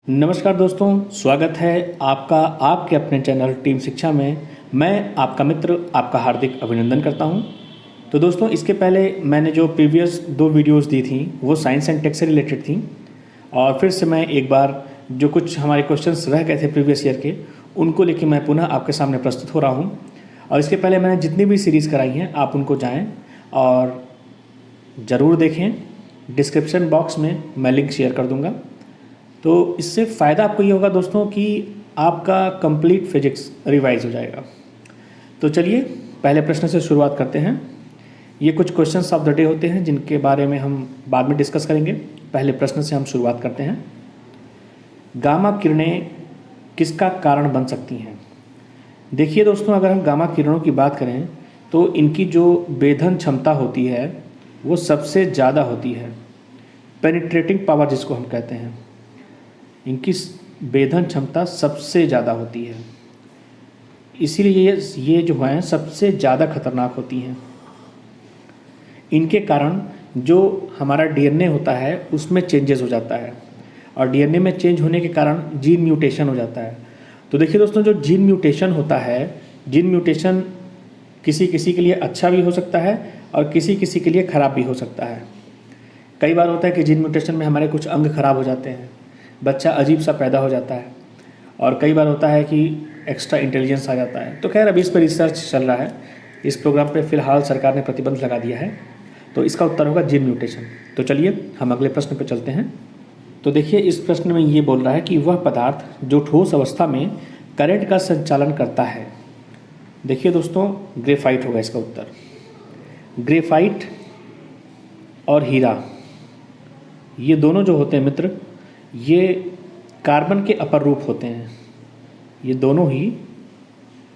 नमस्कार दोस्तों, स्वागत है आपका आपके अपने चैनल टीम शिक्षा में। मैं आपका मित्र आपका हार्दिक अभिनंदन करता हूं। तो दोस्तों, इसके पहले मैंने जो प्रीवियस 2 वीडियोस दी थी वो साइंस एंड टेक से रिलेटेड थी, और फिर से मैं एक बार जो कुछ हमारे क्वेश्चंस रह गए थे प्रीवियस ईयर के, उनको लेकर मैं पुनः आपके सामने प्रस्तुत हो रहा हूँ। और इसके पहले मैंने जितनी भी सीरीज़ कराई हैं आप उनको जाएँ और ज़रूर देखें। डिस्क्रिप्शन बॉक्स में मैं लिंक शेयर कर दूँगा। तो इससे फ़ायदा आपको ये होगा दोस्तों कि आपका कंप्लीट फिजिक्स रिवाइज हो जाएगा। तो चलिए पहले प्रश्न से शुरुआत करते हैं। ये कुछ क्वेश्चंस ऑफ द डे होते हैं जिनके बारे में हम बाद में डिस्कस करेंगे। पहले प्रश्न से हम शुरुआत करते हैं। गामा किरणें किसका कारण बन सकती हैं? देखिए दोस्तों, अगर हम गामा किरणों की बात करें तो इनकी जो वेधन क्षमता होती है वो सबसे ज़्यादा होती है। पेनिट्रेटिंग पावर जिसको हम कहते हैं, इनकी वेधन क्षमता सबसे ज़्यादा होती है। इसीलिए ये जो हैं सबसे ज़्यादा खतरनाक होती हैं। इनके कारण जो हमारा डीएनए होता है उसमें चेंजेस हो जाता है, और डीएनए में चेंज होने के कारण जीन म्यूटेशन हो जाता है। तो देखिए दोस्तों, जो जीन म्यूटेशन होता है, जीन म्यूटेशन किसी किसी के लिए अच्छा भी हो सकता है और किसी किसी के लिए ख़राब भी हो सकता है। कई बार होता है कि जीन म्यूटेशन में हमारे कुछ अंग खराब हो जाते हैं, बच्चा अजीब सा पैदा हो जाता है, और कई बार होता है कि एक्स्ट्रा इंटेलिजेंस आ जाता है। तो खैर अभी इस पर रिसर्च चल रहा है। इस प्रोग्राम पे फ़िलहाल सरकार ने प्रतिबंध लगा दिया है। तो इसका उत्तर होगा जीन म्यूटेशन। तो चलिए हम अगले प्रश्न पर चलते हैं। तो देखिए, इस प्रश्न में ये बोल रहा है कि वह पदार्थ जो ठोस अवस्था में करंट का संचालन करता है। देखिए दोस्तों, ग्रेफाइट होगा इसका उत्तर। ग्रेफाइट और हीरा, ये दोनों जो होते हैं मित्र, ये कार्बन के अपर रूप होते हैं। ये दोनों ही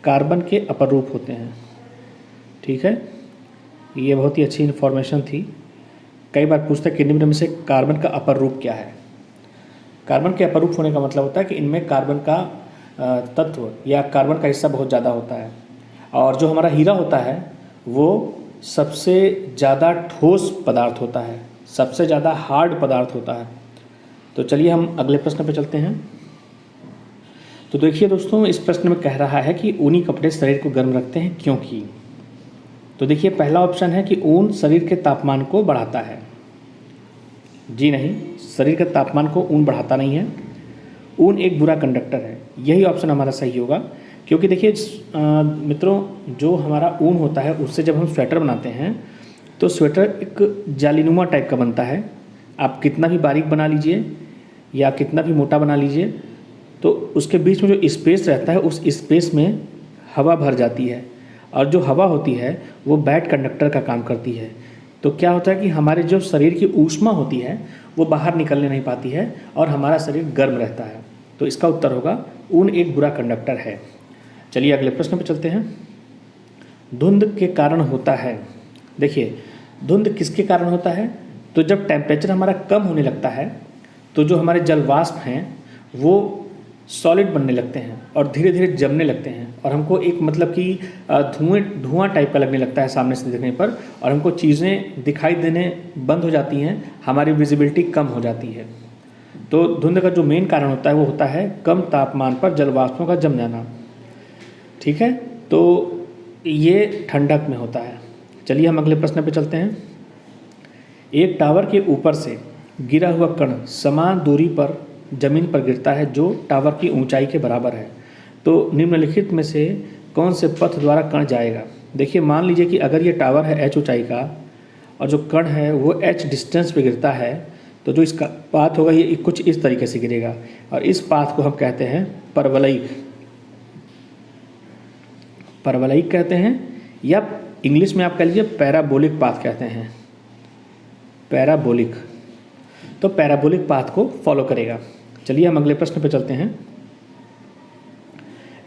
कार्बन के अपर रूप होते हैं। ठीक है, ये बहुत ही अच्छी इन्फॉर्मेशन थी। कई बार पूछते हैं कि निम्न में से कार्बन का अपर रूप क्या है। कार्बन के अपर रूप होने का मतलब होता है कि इनमें कार्बन का तत्व या कार्बन का हिस्सा बहुत ज़्यादा होता है, और जो हमारा हीरा होता है वो सबसे ज़्यादा ठोस पदार्थ होता है, सबसे ज़्यादा हार्ड पदार्थ होता है। तो चलिए हम अगले प्रश्न पर चलते हैं। तो देखिए दोस्तों, इस प्रश्न में कह रहा है कि ऊनी कपड़े शरीर को गर्म रखते हैं, क्योंकि। तो देखिए, पहला ऑप्शन है कि ऊन शरीर के तापमान को बढ़ाता है। जी नहीं, शरीर के तापमान को ऊन बढ़ाता नहीं है। ऊन एक बुरा कंडक्टर है, यही ऑप्शन हमारा सही होगा। क्योंकि देखिए मित्रों, जो हमारा ऊन होता है उससे जब हम स्वेटर बनाते हैं तो स्वेटर एक जालीनुमा टाइप का बनता है। आप कितना भी बारीक बना लीजिए या कितना भी मोटा बना लीजिए, तो उसके बीच में जो स्पेस रहता है उस स्पेस में हवा भर जाती है, और जो हवा होती है वो बैड कंडक्टर का काम करती है। तो क्या होता है कि हमारे जो शरीर की ऊष्मा होती है वो बाहर निकलने नहीं पाती है और हमारा शरीर गर्म रहता है। तो इसका उत्तर होगा ऊन एक बुरा कंडक्टर है। चलिए अगले प्रश्न पर चलते हैं। धुंध के कारण होता है। देखिए, धुंध किसके कारण होता है? तो जब टेम्परेचर हमारा कम होने लगता है तो जो हमारे जल वाष्प हैं वो सॉलिड बनने लगते हैं और धीरे धीरे जमने लगते हैं, और हमको एक मतलब कि धुआं टाइप का लगने लगता है सामने से देखने पर, और हमको चीज़ें दिखाई देने बंद हो जाती हैं, हमारी विजिबिलिटी कम हो जाती है। तो धुंध का जो मेन कारण होता है वो होता है कम तापमान पर जल वाष्पों का जम जाना। ठीक है, तो ये ठंडक में होता है। चलिए हम अगले प्रश्न पे चलते हैं। एक टावर के ऊपर से गिरा हुआ कण समान दूरी पर जमीन पर गिरता है जो टावर की ऊंचाई के बराबर है। तो निम्नलिखित में से कौन से पथ द्वारा कण जाएगा? देखिए, मान लीजिए कि अगर ये टावर है h ऊंचाई का और जो कण है वो h डिस्टेंस पे गिरता है, तो जो इसका पाथ होगा ये कुछ इस तरीके से गिरेगा, और इस पाथ को हम कहते हैं परवलयिक। परवलयिक कहते हैं, या इंग्लिश में आप कह लीजिए पैराबोलिक पाथ कहते हैं। पैराबोलिक, तो पैराबोलिक पाथ को फॉलो करेगा। चलिए हम अगले प्रश्न पर चलते हैं।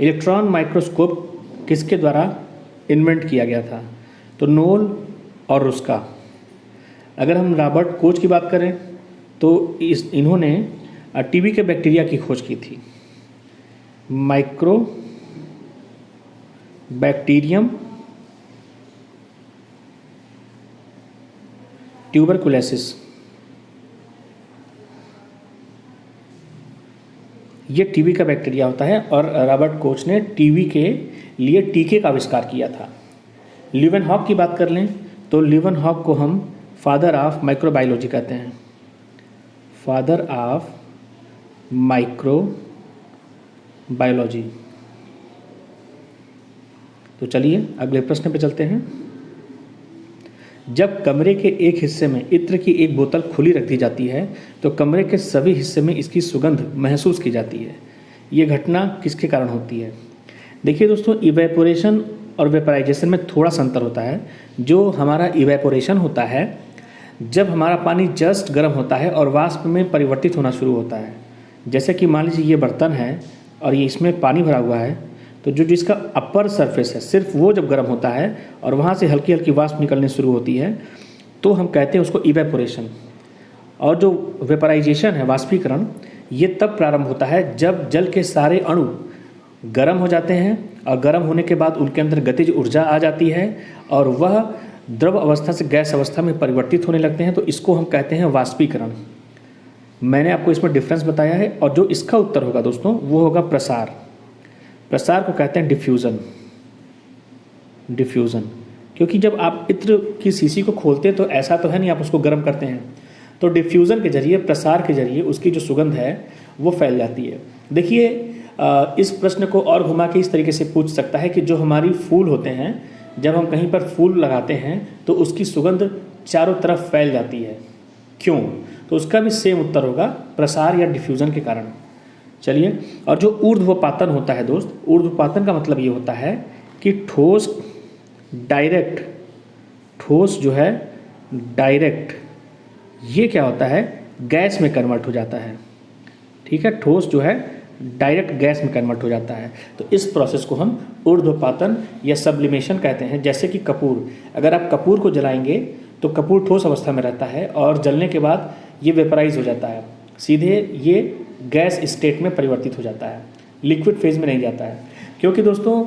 इलेक्ट्रॉन माइक्रोस्कोप किसके द्वारा इन्वेंट किया गया था? तो नोल और रुस्का। अगर हम रॉबर्ट कोच की बात करें तो इन्होंने टीबी के बैक्टीरिया की खोज की थी। Micro bacterium tuberculosis. ये टीबी का बैक्टीरिया होता है और रॉबर्ट कोच ने टीबी के लिए टीके का आविष्कार किया था। लीवेनहॉक की बात कर लें तो लीवेनहॉक को हम फादर ऑफ माइक्रोबायोलॉजी कहते हैं, फादर ऑफ माइक्रोबायोलॉजी। तो चलिए अगले प्रश्न पे चलते हैं। जब कमरे के एक हिस्से में इत्र की एक बोतल खुली रख दी जाती है तो कमरे के सभी हिस्से में इसकी सुगंध महसूस की जाती है। ये घटना किसके कारण होती है? देखिए दोस्तों, इवेपोरेशन और वेपराइजेशन में थोड़ा सा अंतर होता है। जो हमारा इवेपोरेशन होता है जब हमारा पानी जस्ट गर्म होता है और वाष्प में परिवर्तित होना शुरू होता है। जैसे कि मान लीजिए ये बर्तन है और ये इसमें पानी भरा हुआ है, तो जो जिसका अपर सरफेस है सिर्फ वो जब गर्म होता है और वहाँ से हल्की हल्की वाष्प निकलनी शुरू होती है तो हम कहते हैं उसको इवेपोरेशन। और जो वेपराइजेशन है, वाष्पीकरण, ये तब प्रारंभ होता है जब जल के सारे अणु गर्म हो जाते हैं और गर्म होने के बाद उनके अंदर गतिज ऊर्जा आ जाती है और वह द्रव अवस्था से गैस अवस्था में परिवर्तित होने लगते हैं। तो इसको हम कहते हैं वाष्पीकरण। मैंने आपको इसमें डिफरेंस बताया है और जो इसका उत्तर होगा दोस्तों वो होगा प्रसार। प्रसार को कहते हैं डिफ्यूज़न। डिफ्यूज़न क्योंकि जब आप इत्र की शीशी को खोलते हैं तो ऐसा तो है नहीं आप उसको गर्म करते हैं, तो डिफ्यूज़न के जरिए, प्रसार के जरिए उसकी जो सुगंध है वो फैल जाती है। देखिए इस प्रश्न को और घुमा के इस तरीके से पूछ सकता है कि जो हमारी फूल होते हैं, जब हम कहीं पर फूल लगाते हैं तो उसकी सुगंध चारों तरफ फैल जाती है, क्यों? तो उसका भी सेम उत्तर होगा प्रसार या डिफ्यूज़न के कारण। चलिए, और जो ऊर्ध्वपातन होता है दोस्त, ऊर्ध्वपातन का मतलब ये होता है कि ठोस डायरेक्ट, ठोस जो है डायरेक्ट, ये क्या होता है, गैस में कन्वर्ट हो जाता है। ठीक है, ठोस जो है डायरेक्ट गैस में कन्वर्ट हो जाता है। तो इस प्रोसेस को हम ऊर्ध्वपातन या सब्लिमेशन कहते हैं। जैसे कि कपूर, अगर आप कपूर को जलाएंगे तो कपूर ठोस अवस्था में रहता है और जलने के बाद ये वेपराइज हो जाता है, सीधे ये गैस स्टेट में परिवर्तित हो जाता है, लिक्विड फेज में नहीं जाता है। क्योंकि दोस्तों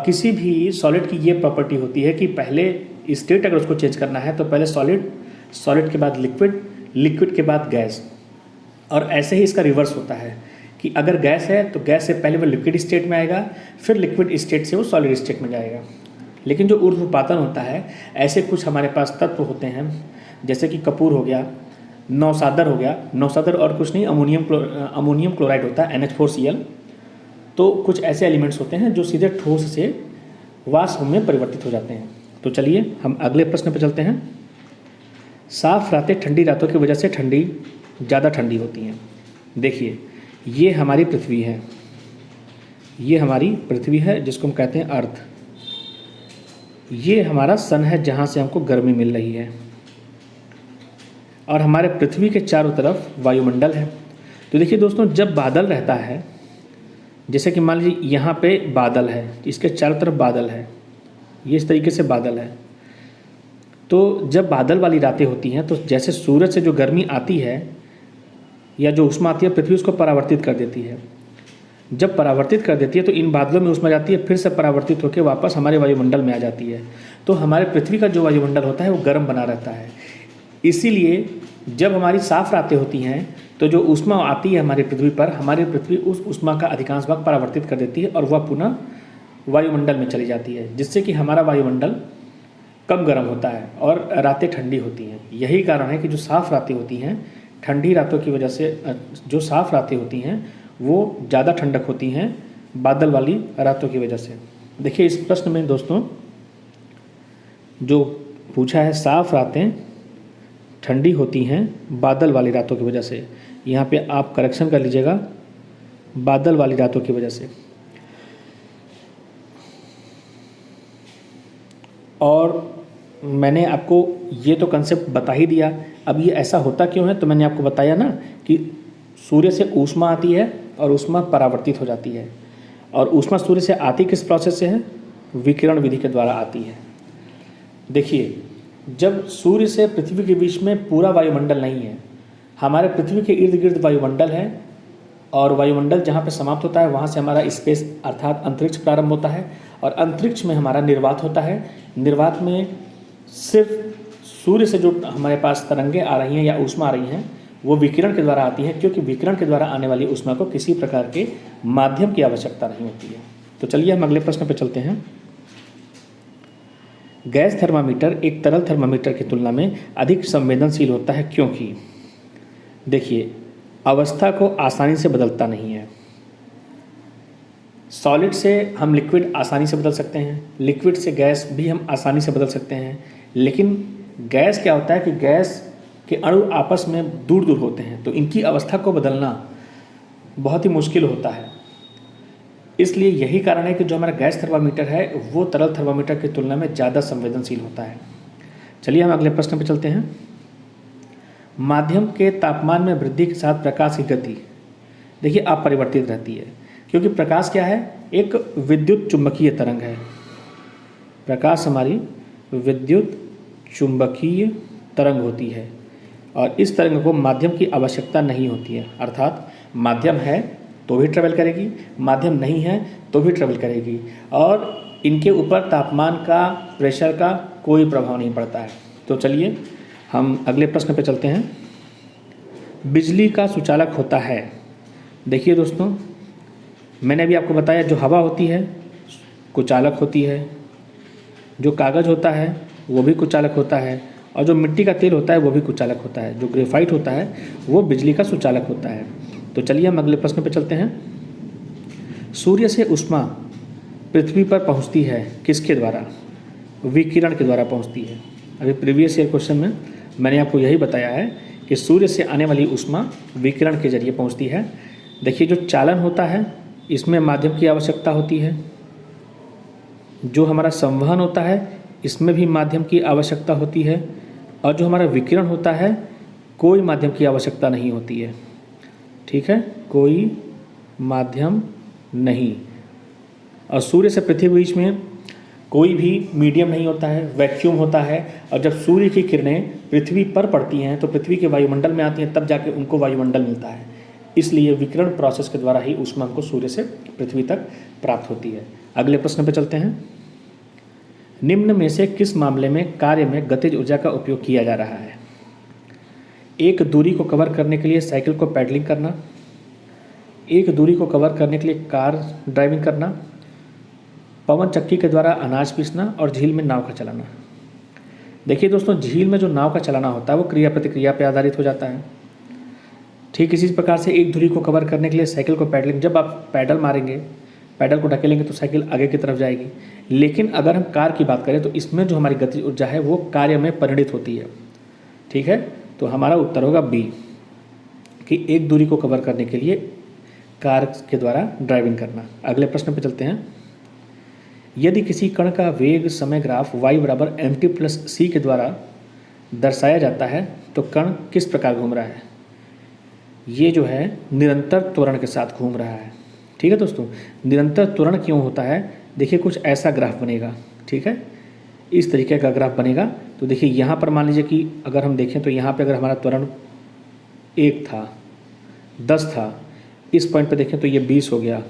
किसी भी सॉलिड की ये प्रॉपर्टी होती है कि पहले स्टेट अगर उसको चेंज करना है तो पहले सॉलिड, सॉलिड के बाद लिक्विड, लिक्विड के बाद गैस, और ऐसे ही इसका रिवर्स होता है कि अगर गैस है तो गैस से पहले वो लिक्विड स्टेट में आएगा, फिर लिक्विड स्टेट से वो सॉलिड स्टेट में जाएगा। लेकिन जो ऊर्ध्वपातन होता है, ऐसे कुछ हमारे पास तत्व होते हैं जैसे कि कपूर हो गया, नौसादर हो गया, नौसादर और कुछ नहीं अमोनियम क्लोराइड होता है NH4Cl। तो कुछ ऐसे एलिमेंट्स होते हैं जो सीधे ठोस से वाष्प में परिवर्तित हो जाते हैं। तो चलिए हम अगले प्रश्न पर चलते हैं। साफ रातें ठंडी रातों की वजह से ज़्यादा ठंडी होती हैं। देखिए ये हमारी पृथ्वी है, ये हमारी पृथ्वी है जिसको हम कहते हैं अर्थ। ये हमारा सन है जहाँ से हमको गर्मी मिल रही है और हमारे पृथ्वी के चारों तरफ वायुमंडल है। तो देखिए दोस्तों, जब बादल रहता है, जैसे कि मान लीजिए यहाँ पे बादल है, इसके चारों तरफ बादल है, ये इस तरीके से बादल है। तो जब बादल वाली रातें होती हैं तो जैसे सूरज से जो गर्मी आती है या जो ऊष्मा आती है, पृथ्वी उसको परावर्तित कर देती है। जब परावर्तित कर देती है तो इन बादलों में ऊष्मा जाती है, फिर से परावर्तित होकर वापस हमारे वायुमंडल में आ जाती है। तो हमारे पृथ्वी का जो वायुमंडल होता है वो गर्म बना रहता है। इसीलिए जब हमारी साफ रातें होती हैं तो जो ऊष्मा आती है हमारी पृथ्वी पर, हमारी पृथ्वी उस ऊष्मा का अधिकांश भाग परावर्तित कर देती है और वह पुनः वायुमंडल में चली जाती है, जिससे कि हमारा वायुमंडल कम गर्म होता है और रातें ठंडी होती हैं। यही कारण है कि जो साफ़ रातें होती हैं, ठंडी रातों की वजह से, जो साफ़ रातें होती हैं वो ज़्यादा ठंडक होती हैं बादल वाली रातों की वजह से। देखिए इस प्रश्न में दोस्तों जो पूछा है, साफ़ रातें ठंडी होती हैं बादल वाली रातों की वजह से, यहाँ पे आप करेक्शन कर लीजिएगा, बादल वाली रातों की वजह से। और मैंने आपको ये तो कंसेप्ट बता ही दिया। अब ये ऐसा होता क्यों है, तो मैंने आपको बताया ना कि सूर्य से ऊष्मा आती है और ऊष्मा परावर्तित हो जाती है। और ऊष्मा सूर्य से आती किस प्रोसेस से है? विकिरण विधि के द्वारा आती है। देखिए जब सूर्य से पृथ्वी के बीच में पूरा वायुमंडल नहीं है, हमारे पृथ्वी के इर्द गिर्द वायुमंडल है और वायुमंडल जहाँ पे समाप्त होता है वहाँ से हमारा स्पेस अर्थात अंतरिक्ष प्रारंभ होता है और अंतरिक्ष में हमारा निर्वात होता है। निर्वात में सिर्फ सूर्य से जो हमारे पास तरंगें आ रही हैं या ऊष्मा आ रही हैं वो विकिरण के द्वारा आती है, क्योंकि विकिरण के द्वारा आने वाली ऊष्मा को किसी प्रकार के माध्यम की आवश्यकता नहीं होती है। तो चलिए हम अगले प्रश्न पर चलते हैं। गैस थर्मामीटर एक तरल थर्मामीटर की तुलना में अधिक संवेदनशील होता है, क्योंकि देखिए अवस्था को आसानी से बदलता नहीं है। सॉलिड से हम लिक्विड आसानी से बदल सकते हैं, लिक्विड से गैस भी हम आसानी से बदल सकते हैं, लेकिन गैस क्या होता है कि गैस के अणु आपस में दूर दूर होते हैं, तो इनकी अवस्था को बदलना बहुत ही मुश्किल होता है। इसलिए यही कारण है कि जो हमारा गैस थर्मामीटर है वो तरल थर्मामीटर की तुलना में ज़्यादा संवेदनशील होता है। चलिए हम अगले प्रश्न पर चलते हैं। माध्यम के तापमान में वृद्धि के साथ प्रकाश की गति देखिए अपरिवर्तित रहती है, क्योंकि प्रकाश क्या है, एक विद्युत चुंबकीय तरंग है। प्रकाश हमारी विद्युत चुंबकीय तरंग होती है और इस तरंग को माध्यम की आवश्यकता नहीं होती है, अर्थात माध्यम है तो भी ट्रेवल करेगी, माध्यम नहीं है तो भी ट्रेवल करेगी, और इनके ऊपर तापमान का, प्रेशर का कोई प्रभाव नहीं पड़ता है। तो चलिए हम अगले प्रश्न पे चलते हैं। बिजली का सुचालक होता है। देखिए दोस्तों, मैंने अभी आपको बताया जो हवा होती है कुचालक होती है, जो कागज़ होता है वो भी कुचालक होता है, और जो मिट्टी का तेल होता है वो भी कुचालक होता है। जो ग्रेफाइट होता है वो बिजली का सुचालक होता है। तो चलिए हम अगले प्रश्न पे चलते हैं। सूर्य से ऊष्मा पृथ्वी पर पहुंचती है किसके द्वारा? विकिरण के द्वारा पहुंचती है। अभी प्रीवियस ईयर क्वेश्चन में मैंने आपको यही बताया है कि सूर्य से आने वाली ऊष्मा विकिरण के जरिए पहुंचती है। देखिए जो चालन होता है इसमें माध्यम की आवश्यकता होती है, जो हमारा संवहन होता है इसमें भी माध्यम की आवश्यकता होती है, और जो हमारा विकिरण होता है कोई माध्यम की आवश्यकता नहीं होती है। ठीक है, कोई माध्यम नहीं। और सूर्य से पृथ्वी के बीच में कोई भी मीडियम नहीं होता है, वैक्यूम होता है, और जब सूर्य की किरणें पृथ्वी पर पड़ती हैं तो पृथ्वी के वायुमंडल में आती हैं, तब जाके उनको वायुमंडल मिलता है। इसलिए विकिरण प्रोसेस के द्वारा ही ऊष्मा हमको सूर्य से पृथ्वी तक प्राप्त होती है। अगले प्रश्न पर चलते हैं। निम्न में से किस मामले में कार्य में गतिज ऊर्जा का उपयोग किया जा रहा है? एक दूरी को कवर करने के लिए साइकिल को पैडलिंग करना, एक दूरी को कवर करने के लिए कार ड्राइविंग करना, पवन चक्की के द्वारा अनाज पीसना, और झील में नाव का चलाना। देखिए दोस्तों, झील में जो नाव का चलाना होता है वो क्रिया प्रतिक्रिया पर आधारित हो जाता है। ठीक इसी प्रकार से एक दूरी को कवर करने के लिए साइकिल को पैडलिंग, जब आप पैडल मारेंगे, पैडल को ढकेलेंगे तो साइकिल आगे की तरफ जाएगी। लेकिन अगर हम कार की बात करें तो इसमें जो हमारी गतिज ऊर्जा है वो कार्य में परिणित होती है। ठीक है, तो हमारा उत्तर होगा बी, कि एक दूरी को कवर करने के लिए कार के द्वारा ड्राइविंग करना। अगले प्रश्न पर चलते हैं। यदि किसी कण का वेग समय ग्राफ y बराबर mt प्लस c के द्वारा दर्शाया जाता है तो कण किस प्रकार घूम रहा है? ये जो है निरंतर त्वरण के साथ घूम रहा है। ठीक है दोस्तों, निरंतर त्वरण क्यों होता है? देखिए कुछ ऐसा ग्राफ बनेगा। ठीक है, इस तरीके का ग्राफ बनेगा। तो देखिए यहाँ पर मान लीजिए कि अगर हम देखें तो यहाँ पे अगर हमारा त्वरण 1 था, 10 था, इस पॉइंट पे देखें तो ये 20 हो गया,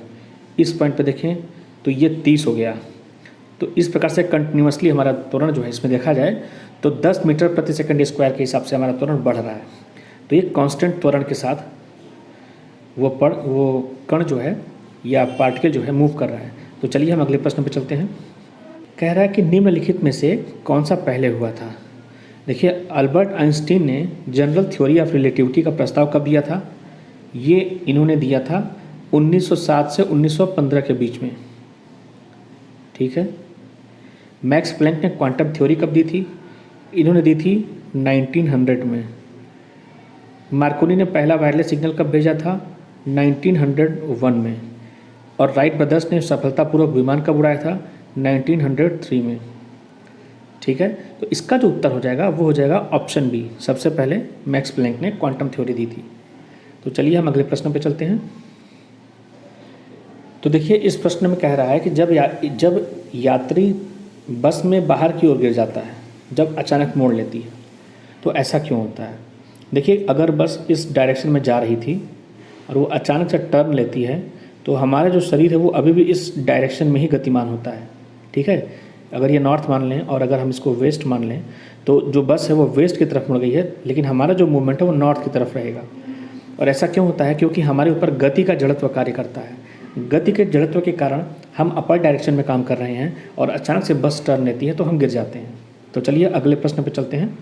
इस पॉइंट पे देखें तो ये 30 हो गया। तो इस प्रकार से कंटिन्यूसली हमारा त्वरण जो है इसमें देखा जाए तो 10 मीटर प्रति सेकंड स्क्वायर के हिसाब से हमारा त्वरण बढ़ रहा है। तो ये कांस्टेंट त्वरण के साथ वो कण जो है या पार्टिकल जो है मूव कर रहा है। तो चलिए हम अगले प्रश्न पर चलते हैं। कह रहा है कि निम्नलिखित में से कौन सा पहले हुआ था? देखिए अल्बर्ट आइंस्टीन ने जनरल थ्योरी ऑफ रिलेटिविटी का प्रस्ताव कब दिया था? ये इन्होंने दिया था 1907 से 1915 के बीच में। ठीक है, मैक्स प्लैंक ने क्वांटम थ्योरी कब दी थी? इन्होंने दी थी 1900 में। मार्कोनी ने पहला वायरलेस सिग्नल कब भेजा था? 1901 में। और राइट ब्रदर्स ने सफलतापूर्वक विमान कब उड़ाया था? 1903 में। ठीक है, तो इसका जो उत्तर हो जाएगा वो हो जाएगा ऑप्शन बी, सबसे पहले मैक्स प्लैंक ने क्वांटम थ्योरी दी थी। तो चलिए हम अगले प्रश्न पे चलते हैं। तो देखिए इस प्रश्न में कह रहा है कि जब यात्री बस में बाहर की ओर गिर जाता है, जब अचानक मोड़ लेती है, तो ऐसा क्यों होता है? देखिए अगर बस इस डायरेक्शन में जा रही थी और वो अचानक से टर्न लेती है तो हमारा जो शरीर है वो अभी भी इस डायरेक्शन में ही गतिमान होता है। ठीक है, अगर ये नॉर्थ मान लें और अगर हम इसको वेस्ट मान लें तो जो बस है वो वेस्ट की तरफ मुड़ गई है, लेकिन हमारा जो मूवमेंट है वो नॉर्थ की तरफ रहेगा। और ऐसा क्यों होता है? क्योंकि हमारे ऊपर गति का जड़त्व कार्य करता है। गति के जड़त्व के कारण हम अपर डायरेक्शन में काम कर रहे हैं और अचानक से बस टर्न लेती है तो हम गिर जाते हैं। तो चलिए अगले प्रश्न पर चलते हैं।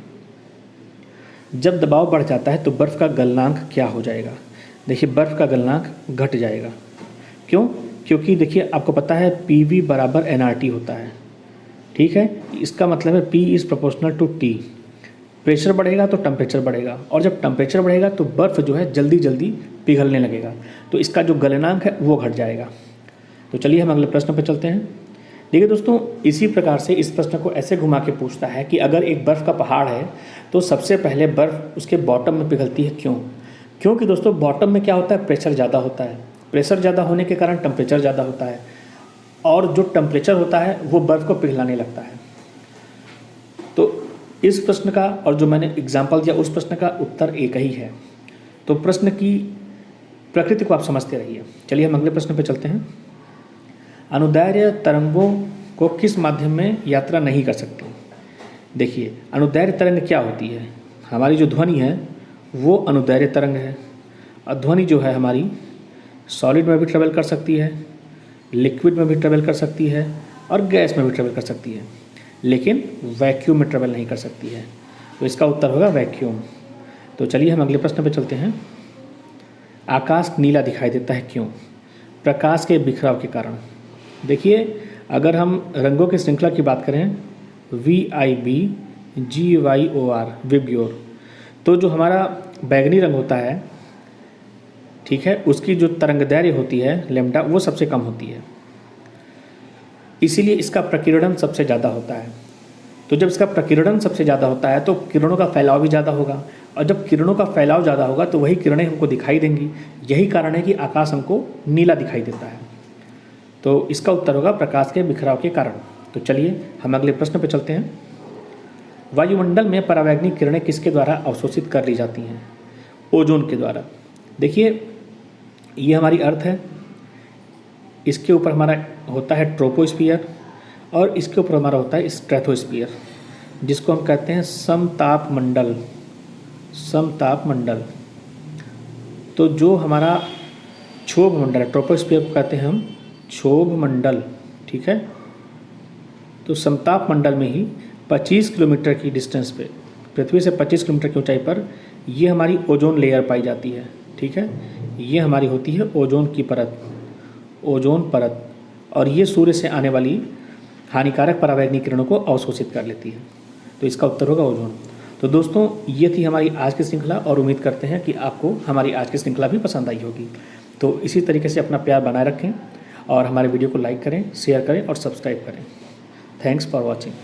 जब दबाव बढ़ जाता है तो बर्फ़ का गलनांक क्या हो जाएगा? देखिए, बर्फ़ का गलनांक घट जाएगा। क्यों? क्योंकि देखिए आपको पता है PV बराबर nRT होता है, ठीक है। इसका मतलब है P is proportional to T। Pressure बढ़ेगा तो टेम्परेचर बढ़ेगा, और जब टेम्परेचर बढ़ेगा तो बर्फ़ जो है जल्दी जल्दी पिघलने लगेगा, तो इसका जो गलनांक है वो घट जाएगा। तो चलिए हम अगले प्रश्न पर चलते हैं। देखिए दोस्तों, इसी प्रकार से इस प्रश्न को ऐसे घुमा के पूछता है कि अगर एक बर्फ़ का पहाड़ है तो सबसे पहले बर्फ़ उसके बॉटम में पिघलती है। क्यों? क्योंकि दोस्तों बॉटम में क्या होता है? प्रेशर ज़्यादा होता है। प्रेशर ज़्यादा होने के कारण टेम्परेचर ज़्यादा होता है, और जो टेम्परेचर होता है वो बर्फ़ को पिघलाने लगता है। तो इस प्रश्न का और जो मैंने एग्जाम्पल दिया उस प्रश्न का उत्तर एक ही है। तो प्रश्न की प्रकृति को आप समझते रहिए। चलिए हम अगले प्रश्न पर चलते हैं। अनुदैर्ध्य तरंगों को किस माध्यम में यात्रा नहीं कर सकती? देखिए, अनुदैर्ध्य तरंग क्या होती है? हमारी जो ध्वनि है वो अनुदैर्ध्य तरंग है। और ध्वनि जो है हमारी सॉलिड में भी ट्रेवल कर सकती है, लिक्विड में भी ट्रेवल कर सकती है, और गैस में भी ट्रेवल कर सकती है, लेकिन वैक्यूम में ट्रेवल नहीं कर सकती है। तो इसका उत्तर होगा वैक्यूम। तो चलिए हम अगले प्रश्न पर चलते हैं। आकाश नीला दिखाई देता है क्यों? प्रकाश के बिखराव के कारण। देखिए, अगर हम रंगों की श्रृंखला की बात करें VIBGYOR विब्योर, तो जो हमारा बैगनी रंग होता है, ठीक है, उसकी जो तरंगदैर्घ्य होती है लैम्डा वो सबसे कम होती है, इसीलिए इसका प्रकीर्णन सबसे ज़्यादा होता है। तो जब इसका प्रकीर्णन सबसे ज़्यादा होता है तो किरणों का फैलाव भी ज़्यादा होगा, और जब किरणों का फैलाव ज़्यादा होगा तो वही किरणें हमको दिखाई देंगी। यही कारण है कि आकाश हमको नीला दिखाई देता है। तो इसका उत्तर होगा प्रकाश के बिखराव के कारण। तो चलिए हम अगले प्रश्न पर चलते हैं। वायुमंडल में परावैंगनिक किरणें किसके द्वारा अवशोषित कर ली जाती हैं? ओजोन के द्वारा। देखिए, ये हमारी अर्थ है, इसके ऊपर हमारा होता है ट्रोपोस्फियर, और इसके ऊपर हमारा होता है स्ट्रेटोस्फियर, जिसको हम कहते हैं समताप मंडल। समताप मंडल। तो जो हमारा क्षोभ मंडल है, ट्रोपोस्फियर को कहते हैं हम क्षोभ मंडल, ठीक है। तो समताप मंडल में ही 25 किलोमीटर की डिस्टेंस पे, पृथ्वी से 25 किलोमीटर की ऊंचाई पर ये हमारी ओजोन लेयर पाई जाती है, ठीक है। ये हमारी होती है ओजोन की परत, ओजोन परत, और ये सूर्य से आने वाली हानिकारक परावैंगनिक किरणों को अवशोषित कर लेती है। तो इसका उत्तर होगा ओजोन। तो दोस्तों, ये थी हमारी आज की श्रृंखला, और उम्मीद करते हैं कि आपको हमारी आज की श्रृंखला भी पसंद आई होगी। तो इसी तरीके से अपना प्यार बनाए रखें और हमारे वीडियो को लाइक करें, शेयर करें और सब्सक्राइब करें। Thanks for watching.